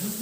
Welcome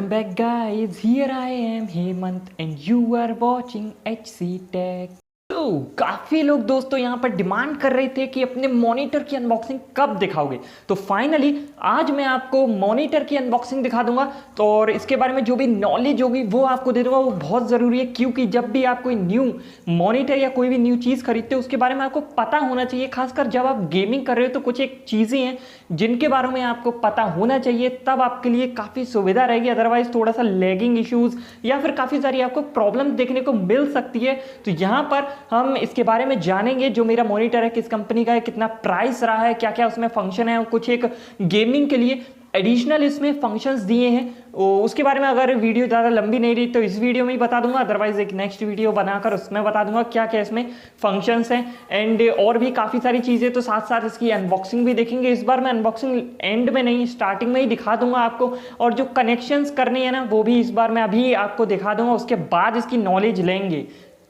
back guys, here I am Hemant and you are watching HC Tech। तो काफ़ी लोग दोस्तों यहाँ पर डिमांड कर रहे थे कि अपने मॉनिटर की अनबॉक्सिंग कब दिखाओगे। तो फाइनली आज मैं आपको मॉनिटर की अनबॉक्सिंग दिखा दूंगा। तो और इसके बारे में जो भी नॉलेज होगी वो आपको दे दूंगा। वो बहुत ज़रूरी है क्योंकि जब भी आप कोई न्यू मॉनिटर या कोई भी न्यू चीज़ खरीदते हो उसके बारे में आपको पता होना चाहिए। खासकर जब आप गेमिंग कर रहे हो तो कुछ एक चीज़ें हैं जिनके बारे में आपको पता होना चाहिए, तब आपके लिए काफ़ी सुविधा रहेगी। अदरवाइज थोड़ा सा लैगिंग इश्यूज़ या फिर काफ़ी सारी आपको प्रॉब्लम देखने को मिल सकती है। तो यहाँ पर हम इसके बारे में जानेंगे जो मेरा मॉनिटर है किस कंपनी का है, कितना प्राइस रहा है, क्या क्या उसमें फंक्शन है और कुछ एक गेमिंग के लिए एडिशनल इसमें फंक्शंस दिए हैं। उसके बारे में अगर वीडियो ज़्यादा लंबी नहीं रही तो इस वीडियो में ही बता दूंगा, अदरवाइज एक नेक्स्ट वीडियो बनाकर उसमें बता दूंगा क्या क्या इसमें फंक्शंस हैं एंड और भी काफ़ी सारी चीज़ें। तो साथ साथ इसकी अनबॉक्सिंग भी देखेंगे। इस बार मैं अनबॉक्सिंग एंड में नहीं, स्टार्टिंग में ही दिखा दूंगा आपको, और जो कनेक्शंस करने हैं ना वो भी इस बार मैं अभी आपको दिखा दूंगा। उसके बाद इसकी नॉलेज लेंगे।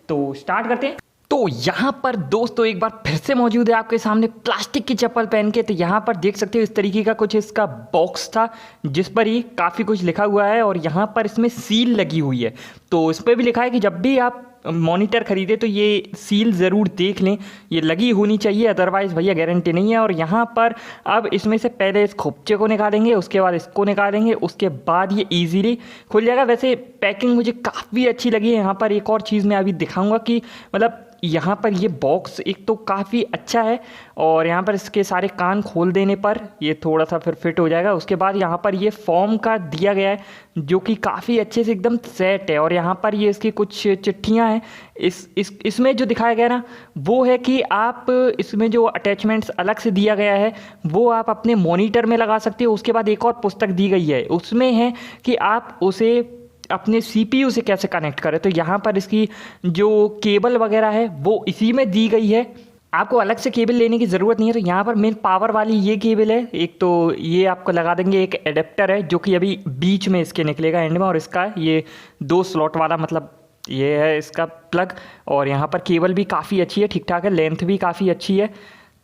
तो स्टार्ट करते हैं। तो यहाँ पर दोस्तों एक बार फिर से मौजूद है आपके सामने प्लास्टिक की चप्पल पहन के। तो यहाँ पर देख सकते हो इस तरीके का कुछ इसका बॉक्स था जिस पर ही काफ़ी कुछ लिखा हुआ है और यहाँ पर इसमें सील लगी हुई है। तो इस पर भी लिखा है कि जब भी आप मॉनिटर खरीदे तो ये सील ज़रूर देख लें, ये लगी होनी चाहिए, अदरवाइज़ भैया गारंटी नहीं है। और यहाँ पर अब इसमें से पहले इस खोपचे को निकालेंगे, उसके बाद इसको निकालेंगे, उसके बाद ये इजीली खुल जाएगा। वैसे पैकिंग मुझे काफ़ी अच्छी लगी है। यहाँ पर एक और चीज़ मैं अभी दिखाऊंगा कि मतलब यहाँ पर ये बॉक्स एक तो काफ़ी अच्छा है और यहाँ पर इसके सारे कान खोल देने पर ये थोड़ा सा फिर फिट हो जाएगा। उसके बाद यहाँ पर ये फॉर्म का दिया गया है जो कि काफ़ी अच्छे से एकदम सेट है। और यहाँ पर ये इसकी कुछ चिट्ठियाँ हैं। इसमें जो दिखाया गया ना वो है कि आप इसमें जो अटैचमेंट्स अलग से दिया गया है वो आप अपने मॉनिटर में लगा सकते हो। उसके बाद एक और पुस्तक दी गई है, उसमें है कि आप उसे अपने CPU से कैसे कनेक्ट करें। तो यहाँ पर इसकी जो केबल वगैरह है वो इसी में दी गई है, आपको अलग से केबल लेने की ज़रूरत नहीं है। तो यहाँ पर मेन पावर वाली ये केबल है, एक तो ये आपको लगा देंगे। एक एडेप्टर है जो कि अभी बीच में इसके निकलेगा एंड में, और इसका ये 2 स्लॉट वाला मतलब ये है इसका प्लग। और यहाँ पर केबल भी काफ़ी अच्छी है, ठीक ठाक है, लेंथ भी काफ़ी अच्छी है।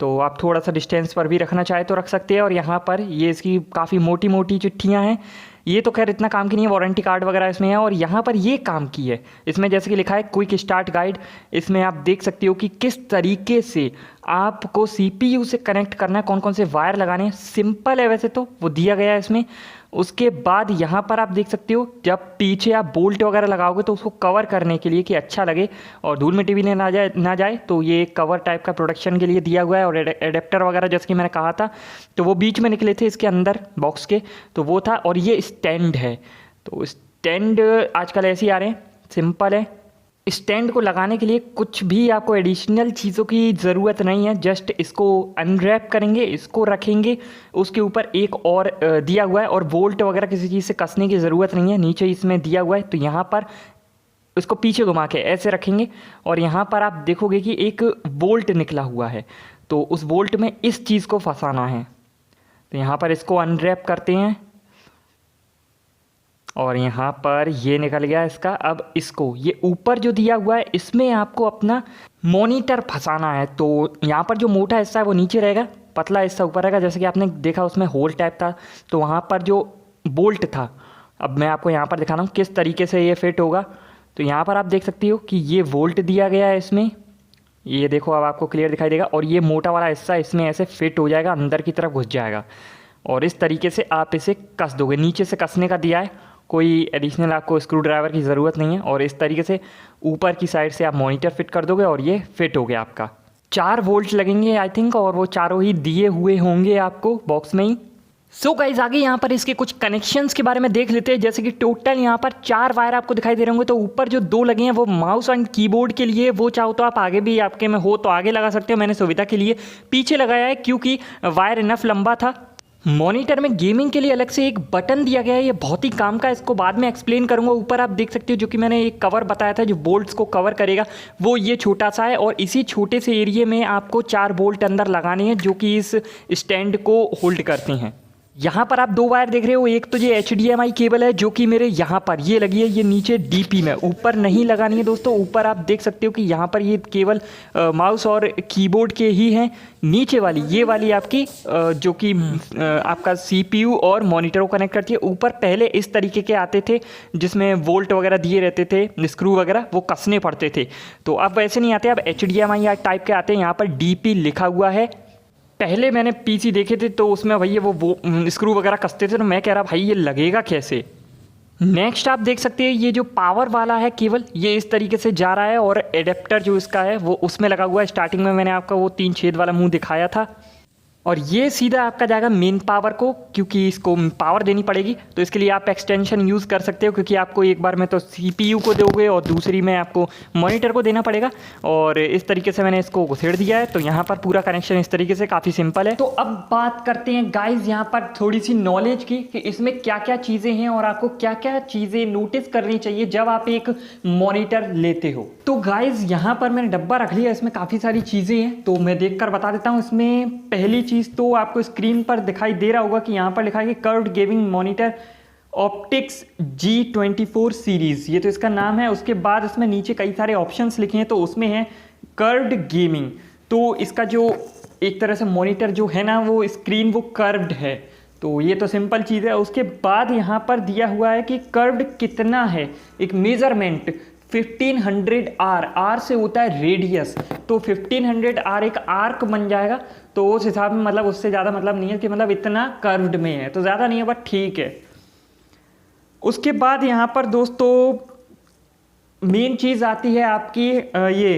तो आप थोड़ा सा डिस्टेंस पर भी रखना चाहे तो रख सकते हैं। और यहाँ पर ये इसकी काफ़ी मोटी मोटी चिट्ठियाँ हैं। ये तो खैर इतना काम की नहीं है, वारंटी कार्ड वगैरह इसमें है। और यहाँ पर ये काम की है, इसमें जैसे कि लिखा है क्विक स्टार्ट गाइड। इसमें आप देख सकते हो कि किस तरीके से आपको CPU से कनेक्ट करना है, कौन कौन से वायर लगाने हैं। सिंपल है वैसे तो, वो दिया गया है इसमें। उसके बाद यहाँ पर आप देख सकते हो जब पीछे आप बोल्ट वगैरह लगाओगे तो उसको कवर करने के लिए कि अच्छा लगे और धूल मिट्टी भी ना जाए तो ये कवर टाइप का प्रोटेक्शन के लिए दिया हुआ है। और एडेप्टर वगैरह जैसे कि मैंने कहा था तो वो बीच में निकले थे इसके अंदर बॉक्स के, तो वो था। और ये स्टैंड है, तो स्टैंड आजकल ऐसे ही आ रहे हैं, सिंपल है। स्टैंड को लगाने के लिए कुछ भी आपको एडिशनल चीज़ों की ज़रूरत नहीं है, जस्ट इसको अनरैप करेंगे, इसको रखेंगे, उसके ऊपर एक और दिया हुआ है। और बोल्ट वगैरह किसी चीज़ से कसने की ज़रूरत नहीं है, नीचे इसमें दिया हुआ है। तो यहाँ पर इसको पीछे घुमा के ऐसे रखेंगे और यहाँ पर आप देखोगे कि एक बोल्ट निकला हुआ है, तो उस बोल्ट में इस चीज़ को फंसाना है। तो यहाँ पर इसको अनरैप करते हैं और यहाँ पर ये निकल गया इसका। अब इसको ये ऊपर जो दिया हुआ है इसमें आपको अपना मॉनिटर फंसाना है। तो यहाँ पर जो मोटा हिस्सा है वो नीचे रहेगा, पतला हिस्सा ऊपर रहेगा। जैसे कि आपने देखा उसमें होल टाइप था, तो वहाँ पर जो बोल्ट था, अब मैं आपको यहाँ पर दिखा रहा हूँ किस तरीके से ये फिट होगा। तो यहाँ पर आप देख सकते हो कि ये वोल्ट दिया गया है इसमें, ये देखो अब आपको क्लियर दिखाई देगा। और ये मोटा वाला हिस्सा इसमें ऐसे फिट हो जाएगा, अंदर की तरफ घुस जाएगा और इस तरीके से आप इसे कस दोगे। नीचे से कसने का दिया है, कोई एडिशनल आपको स्क्रू ड्राइवर की ज़रूरत नहीं है। और इस तरीके से ऊपर की साइड से आप मॉनिटर फिट कर दोगे और ये फिट हो गया आपका। 4 वोल्ट लगेंगे आई थिंक, और वो चारों ही दिए हुए होंगे आपको बॉक्स में ही। सो गाइज आगे यहाँ पर इसके कुछ कनेक्शंस के बारे में देख लेते हैं। जैसे कि टोटल यहाँ पर 4 वायर आपको दिखाई दे रहे होंगे। तो ऊपर जो 2 लगे हैं वो माउस एंड कीबोर्ड के लिए, वो चाहो तो आप आगे भी आपके में हो तो आगे लगा सकते हो, मैंने सुविधा के लिए पीछे लगाया है क्योंकि वायर इनफ लंबा था। मॉनिटर में गेमिंग के लिए अलग से एक बटन दिया गया है, ये बहुत ही काम का है, इसको बाद में एक्सप्लेन करूंगा। ऊपर आप देख सकते हो, जो कि मैंने एक कवर बताया था जो बोल्ट्स को कवर करेगा, वो ये छोटा सा है और इसी छोटे से एरिया में आपको 4 बोल्ट अंदर लगाने हैं जो कि इस स्टैंड को होल्ड करते हैं। यहाँ पर आप 2 वायर देख रहे हो, एक तो ये HDMI केबल है जो कि मेरे यहाँ पर ये लगी है, ये नीचे DP में, ऊपर नहीं लगानी है दोस्तों। ऊपर आप देख सकते हो कि यहाँ पर ये केवल माउस और कीबोर्ड के ही हैं। नीचे वाली ये वाली आपकी जो कि आपका CPU और मॉनिटर को कनेक्ट करती है। ऊपर पहले इस तरीके के आते थे जिसमें वोल्ट वगैरह दिए रहते थे, स्क्रू वगैरह वो कसने पड़ते थे, तो अब वैसे नहीं आते, अब HDMI या टाइप के आते हैं। यहाँ पर DP लिखा हुआ है। पहले मैंने PC देखे थे तो उसमें भैया वो स्क्रू वगैरह कसते थे, तो मैं कह रहा भाई ये लगेगा कैसे। नेक्स्ट आप देख सकते हैं ये जो पावर वाला है केबल, ये इस तरीके से जा रहा है और एडेप्टर जो इसका है वो उसमें लगा हुआ है। स्टार्टिंग में मैंने आपका वो 3 छेद वाला मुंह दिखाया था, और ये सीधा आपका जाएगा मेन पावर को, क्योंकि इसको पावर देनी पड़ेगी। तो इसके लिए आप एक्सटेंशन यूज़ कर सकते हो, क्योंकि आपको एक बार में तो CPU को दोगे और दूसरी में आपको मॉनिटर को देना पड़ेगा। और इस तरीके से मैंने इसको घुसेड़ दिया है, तो यहाँ पर पूरा कनेक्शन इस तरीके से काफ़ी सिंपल है। तो अब बात करते हैं गाइज यहाँ पर थोड़ी सी नॉलेज की, कि इसमें क्या क्या चीज़ें हैं और आपको क्या क्या चीज़ें नोटिस करनी चाहिए जब आप एक मॉनिटर लेते हो। तो गाइज यहाँ पर मैंने डब्बा रख लिया, इसमें काफ़ी सारी चीज़ें हैं, तो मैं देख कर बता देता हूँ। इसमें पहली चीज़ तो आपको स्क्रीन पर दिखाई दे रहा होगा कि यहाँ पर लिखा है कि curved gaming monitor optics G24 series, ये तो इसका नाम है। उसके बाद इसमें नीचे कई सारे ऑप्शंस लिखे हैं, तो उसमें है कर्व्ड गेमिंग। तो इसका जो एक तरह से मॉनिटर जो है ना, वो स्क्रीन वो कर्व्ड है, तो ये तो सिंपल चीज़ है। उसके बाद यहाँ पर दिया हुआ है कि कर्व्ड कितना है, एक मेजरमेंट 1500 R से होता है रेडियस, तो 1500 एक आर्क बन जाएगा। तो उस हिसाब में मतलब उससे ज़्यादा मतलब नहीं है कि मतलब इतना कर्व्ड में है, तो ज़्यादा नहीं है बट ठीक है। उसके बाद यहाँ पर दोस्तों मेन चीज़ आती है आपकी ये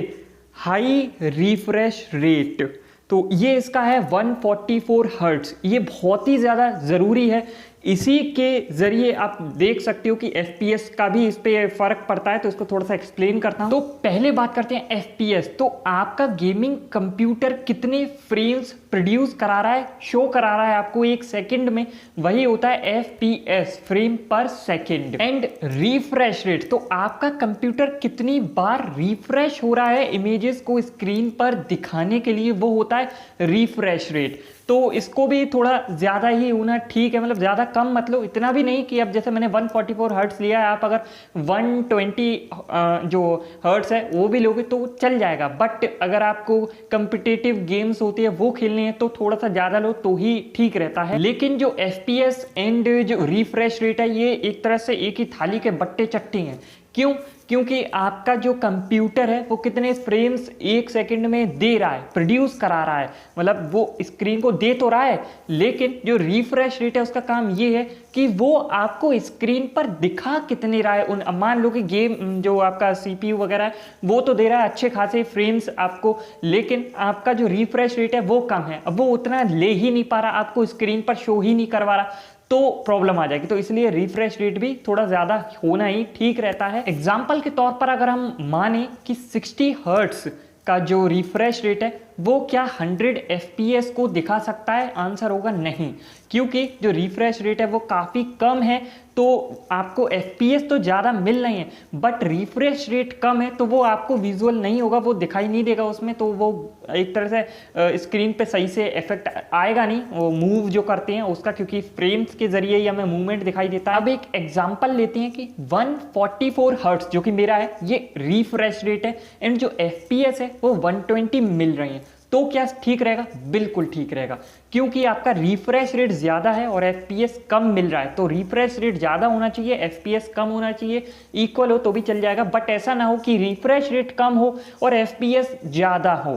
हाई रिफ्रेश रेट, तो ये इसका है 144 हर्ट्ज। ये बहुत ही ज़्यादा ज़रूरी है, इसी के ज़रिए आप देख सकते हो कि FPS का भी इस पे फ़र्क पड़ता है, तो इसको थोड़ा सा एक्सप्लेन करता हूँ। तो पहले बात करते हैं FPS। तो आपका गेमिंग कंप्यूटर कितने फ्रेम्स प्रोड्यूस करा रहा है, शो करा रहा है आपको एक सेकंड में, वही होता है FPS, फ्रेम पर सेकंड। एंड रिफ्रेश रेट, तो आपका कंप्यूटर कितनी बार रिफ्रेश हो रहा है इमेजेस को स्क्रीन पर दिखाने के लिए, वो होता है रिफ्रेश रेट। तो इसको भी थोड़ा ज़्यादा ही होना ठीक है, मतलब ज़्यादा कम मतलब इतना भी नहीं कि अब जैसे मैंने 144 हर्ट्स लिया है, आप अगर 120 जो हर्ट्स है वो भी लोगे तो चल जाएगा। बट अगर आपको कम्पिटिटिव गेम्स होती है वो खेलने हैं तो थोड़ा सा ज़्यादा लो तो ही ठीक रहता है। लेकिन जो FPS एंड जो रिफ्रेश रेट है, ये एक तरह से एक ही थाली के बट्टे चट्टे हैं। क्यों? क्योंकि आपका जो कंप्यूटर है वो कितने फ्रेम्स एक सेकंड में दे रहा है, प्रोड्यूस करा रहा है, मतलब वो स्क्रीन को दे तो रहा है, लेकिन जो रिफ्रेश रेट है उसका काम ये है कि वो आपको स्क्रीन पर दिखा कितने रहा है। उन मान लो कि गेम जो आपका CPU वगैरह है वो तो दे रहा है अच्छे खासे फ्रेम्स आपको, लेकिन आपका जो रिफ्रेश रेट है वो कम है, अब वो उतना ले ही नहीं पा रहा, आपको स्क्रीन पर शो ही नहीं करवा रहा, तो प्रॉब्लम आ जाएगी। तो इसलिए रिफ्रेश रेट भी थोड़ा ज़्यादा होना ही ठीक रहता है। एग्जाम्पल के तौर पर अगर हम माने कि 60 हर्ट्स का जो रिफ्रेश रेट है वो क्या 100 FPS को दिखा सकता है? आंसर होगा नहीं, क्योंकि जो रिफ्रेश रेट है वो काफ़ी कम है, तो आपको FPS तो ज़्यादा मिल रही है बट रिफ्रेश रेट कम है, तो वो आपको विजुअल नहीं होगा, वो दिखाई नहीं देगा उसमें, तो वो एक तरह से स्क्रीन पे सही से इफेक्ट आएगा नहीं, वो मूव जो करते हैं उसका, क्योंकि फ्रेम्स के जरिए ही हमें मूवमेंट दिखाई देता है। अब एक एग्जाम्पल लेते हैं कि 144 हर्ट्स जो कि मेरा है ये रिफ्रेश रेट है, एंड जो FPS है वो 120 मिल रही है, तो क्या ठीक रहेगा? बिल्कुल ठीक रहेगा, क्योंकि आपका रिफ्रेश रेट ज़्यादा है और FPS कम मिल रहा है। तो रिफ्रेश रेट ज़्यादा होना चाहिए, FPS कम होना चाहिए, इक्वल हो तो भी चल जाएगा, बट ऐसा ना हो कि रिफ्रेश रेट कम हो और FPS ज़्यादा हो,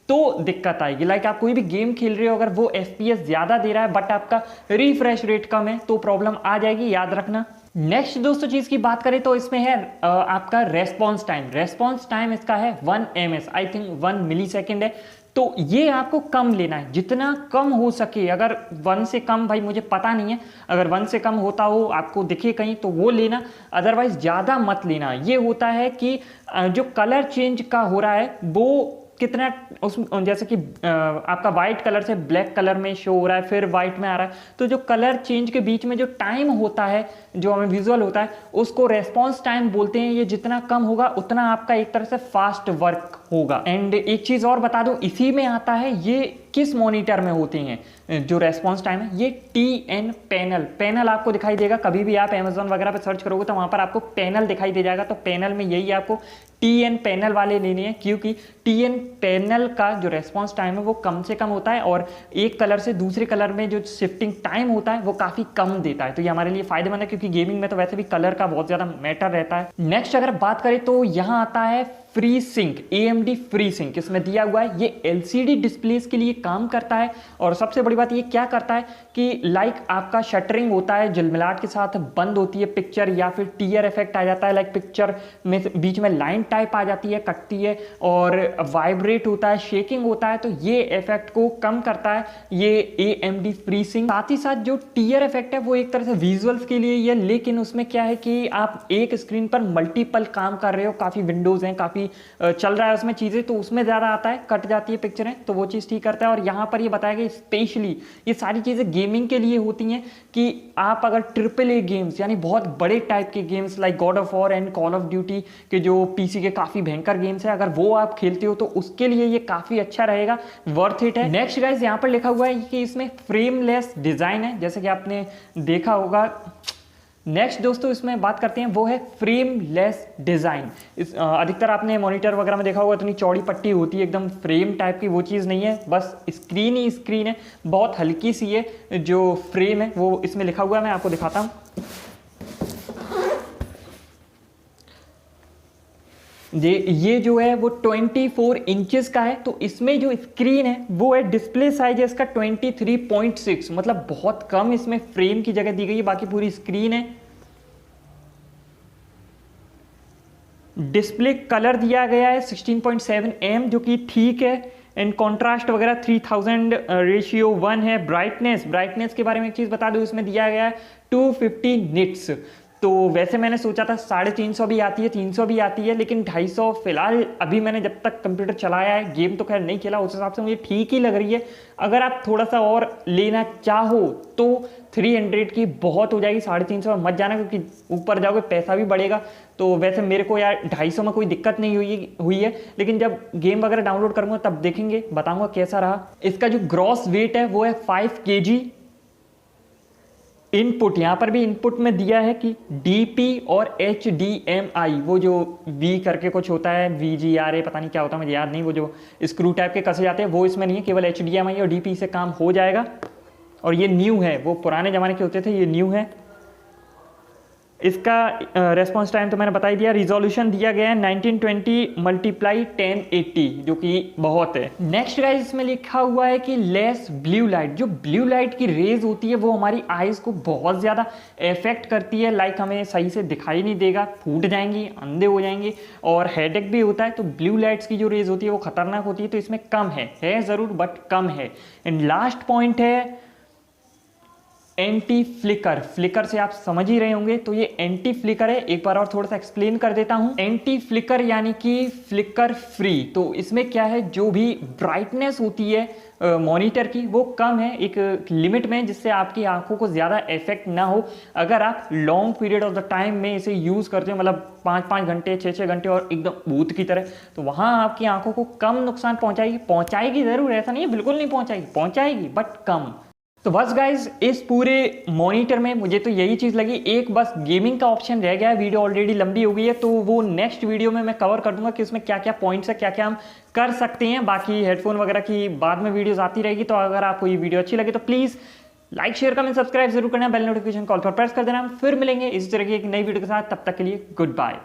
तो दिक्कत आएगी। लाइक आप कोई भी गेम खेल रहे हो, अगर वो FPS ज़्यादा दे रहा है बट आपका रिफ्रेश रेट कम है, तो प्रॉब्लम आ जाएगी, याद रखना। नेक्स्ट दोस्तों चीज़ की बात करें तो इसमें है आपका रेस्पॉन्स टाइम। रेस्पॉन्स टाइम इसका है 1 ms, आई थिंक 1 मिलीसेकेंड है, तो ये आपको कम लेना है, जितना कम हो सके। अगर 1 से कम, भाई मुझे पता नहीं है, अगर 1 से कम होता हो आपको दिखे कहीं तो वो लेना, अदरवाइज ज़्यादा मत लेना। ये होता है कि जो कलर चेंज का हो रहा है वो कितना उस जैसे कि आपका वाइट कलर से ब्लैक कलर में शो हो रहा है, फिर वाइट में आ रहा है, तो जो कलर चेंज के बीच में जो टाइम होता है, जो हमें विजुअल होता है, उसको रेस्पॉन्स टाइम बोलते हैं। ये जितना कम होगा उतना आपका एक तरह से फास्ट वर्क होगा। एंड एक चीज़ और बता दूं, इसी में आता है ये किस मॉनिटर में होती हैं जो रेस्पॉन्स टाइम है, ये TN पैनल आपको दिखाई देगा। कभी भी आप अमेजोन वगैरह पे सर्च करोगे तो वहाँ पर आपको पैनल दिखाई दे जाएगा। तो पैनल में यही आपको TN पैनल वाले लेने हैं, क्योंकि TN पैनल का जो रेस्पॉन्स टाइम है वो कम से कम होता है और एक कलर से दूसरे कलर में जो शिफ्टिंग टाइम होता है वो काफ़ी कम देता है। तो ये हमारे लिए फायदेमंद है, क्योंकि गेमिंग में तो वैसे भी कलर का बहुत ज़्यादा मैटर रहता है। नेक्स्ट अगर बात करें तो यहाँ आता है free sink, AMD free sink. इसमें दिया हुआ है ये LCD डिस्प्लेस के लिए काम करता है। और सबसे बड़ी बात ये क्या करता है कि लाइक आपका शटरिंग होता है, झिलमिलाहट के साथ बंद होती है पिक्चर, या फिर टीयर इफेक्ट आ जाता है, लाइक पिक्चर में बीच में लाइन टाइप आ जाती है, कटती है और वाइब्रेट होता है, शेकिंग होता है, तो ये इफेक्ट को कम करता है ये AMD फ्री सिंक। साथ ही साथ जो टीयर इफेक्ट है वो एक तरह से विजुअल्स के लिए ही है, लेकिन उसमें क्या है कि आप एक स्क्रीन पर मल्टीपल काम कर रहे हो, काफ़ी विंडोज हैं, काफ़ी चल रहा है उसमें चीज़ें, तो उसमें ज़्यादा आता है, कट जाती है पिक्चरें, तो वो चीज़ ठीक करता है। और यहाँ पर ये बताया गया स्पेशली ये सारी चीज़ें गेमिंग के लिए होती हैं कि आप अगर AAA गेम्स यानी बहुत बड़े टाइप के games like God of war and call of duty के जो PC के काफ़ी भयंकर गेम्स हैं, अगर वो आप खेलते हो तो उसके लिए ये काफ़ी अच्छा रहेगा, वर्थ इट है। नेक्स्ट गाइस यहाँ पर लिखा हुआ है कि इसमें फ्रेमलेस डिज़ाइन है, जैसे कि आपने देखा होगा। नेक्स्ट दोस्तों इसमें बात करते हैं वो है फ्रेमलेस डिज़ाइन। इस अधिकतर आपने मॉनिटर वगैरह में देखा होगा, इतनी चौड़ी पट्टी होती है एकदम फ्रेम टाइप की, वो चीज़ नहीं है, बस स्क्रीन ही स्क्रीन है, बहुत हल्की सी है जो फ्रेम है वो इसमें लिखा हुआ है। मैं आपको दिखाता हूँ। ये जो है वो 24 इंचेस का है, तो इसमें जो स्क्रीन है वो है, डिस्प्ले साइज है इसका 23.6, मतलब बहुत कम इसमें फ्रेम की जगह दी गई है, बाकी पूरी स्क्रीन है। डिस्प्ले कलर दिया गया है 16.7 जो कि ठीक है। एंड कॉन्ट्रास्ट वगैरह 3000:1 है। ब्राइटनेस के बारे में एक चीज़ बता दूं, इसमें दिया गया है 250 निट्स। तो वैसे मैंने सोचा था 350 भी आती है, 300 भी आती है, लेकिन 250 फिलहाल अभी मैंने जब तक कंप्यूटर चलाया है, गेम तो खैर नहीं खेला, उस हिसाब से मुझे ठीक ही लग रही है। अगर आप थोड़ा सा और लेना चाहो तो 300 की बहुत हो जाएगी, 350 में मत जाना, क्योंकि ऊपर जाओगे पैसा भी बढ़ेगा। तो वैसे मेरे को यार 250 में कोई दिक्कत नहीं हुई है, लेकिन जब गेम वगैरह डाउनलोड करूँगा तब देखेंगे, बताऊँगा कैसा रहा। इसका जो ग्रॉस वेट है वो है 5 kg। इनपुट यहाँ पर भी इनपुट में दिया है कि DP और HDMI, वो जो V करके कुछ होता है, VGRA पता नहीं क्या होता है, मुझे याद नहीं, वो जो स्क्रू टाइप के कसे जाते हैं वो इसमें नहीं है, केवल HDMI और DP से काम हो जाएगा। और ये न्यू है, वो पुराने ज़माने के होते थे, ये न्यू है। इसका रेस्पॉन्स टाइम तो मैंने बता ही दिया। रिजोल्यूशन दिया गया है 1920x1080, जो कि बहुत है। नेक्स्ट गाइस इसमें लिखा हुआ है कि लेस ब्लू लाइट। जो ब्लू लाइट की रेज होती है वो हमारी आइज़ को बहुत ज़्यादा इफेक्ट करती है, लाइक हमें सही से दिखाई नहीं देगा, फूट जाएंगी, अंधे हो जाएंगे और हेडेक भी होता है। तो ब्लू लाइट्स की जो रेज होती है वो खतरनाक होती है, तो इसमें कम है ज़रूर बट कम है। एंड लास्ट पॉइंट है एंटी फ्लिकर। फ्लिकर से आप समझ ही रहे होंगे, तो ये एंटी फ्लिकर है। एक बार और थोड़ा सा एक्सप्लेन कर देता हूं। एंटी फ्लिकर यानी कि फ्लिकर फ्री। तो इसमें क्या है, जो भी ब्राइटनेस होती है मॉनिटर की वो कम है, एक लिमिट में, जिससे आपकी आंखों को ज़्यादा इफेक्ट ना हो। अगर आप long period of the time में इसे यूज़ करते हो, मतलब 5-5 घंटे 6-6 घंटे और एकदम भूत की तरह, तो वहाँ आपकी आंखों को कम नुकसान पहुँचाएगी ज़रूर, ऐसा नहीं है बिल्कुल नहीं पहुँचाएगी बट कम। तो बस गाइज इस पूरे मॉनिटर में मुझे तो यही चीज़ लगी, एक बस गेमिंग का ऑप्शन रह गया है। वीडियो ऑलरेडी लंबी हो गई है, तो वो नेक्स्ट वीडियो में मैं कवर कर दूंगा कि उसमें क्या क्या पॉइंट्स है, क्या क्या हम कर सकते हैं। बाकी हेडफोन वगैरह की बाद में वीडियोस आती रहेगी। तो अगर आपको ये वीडियो अच्छी लगे तो please like share comment subscribe जरूर करना, बेल नोटिफिकेशन कॉल पर प्रेस कर देना। फिर मिलेंगे इसी तरह की एक नई वीडियो के साथ, तब तक के लिए गुड बाय।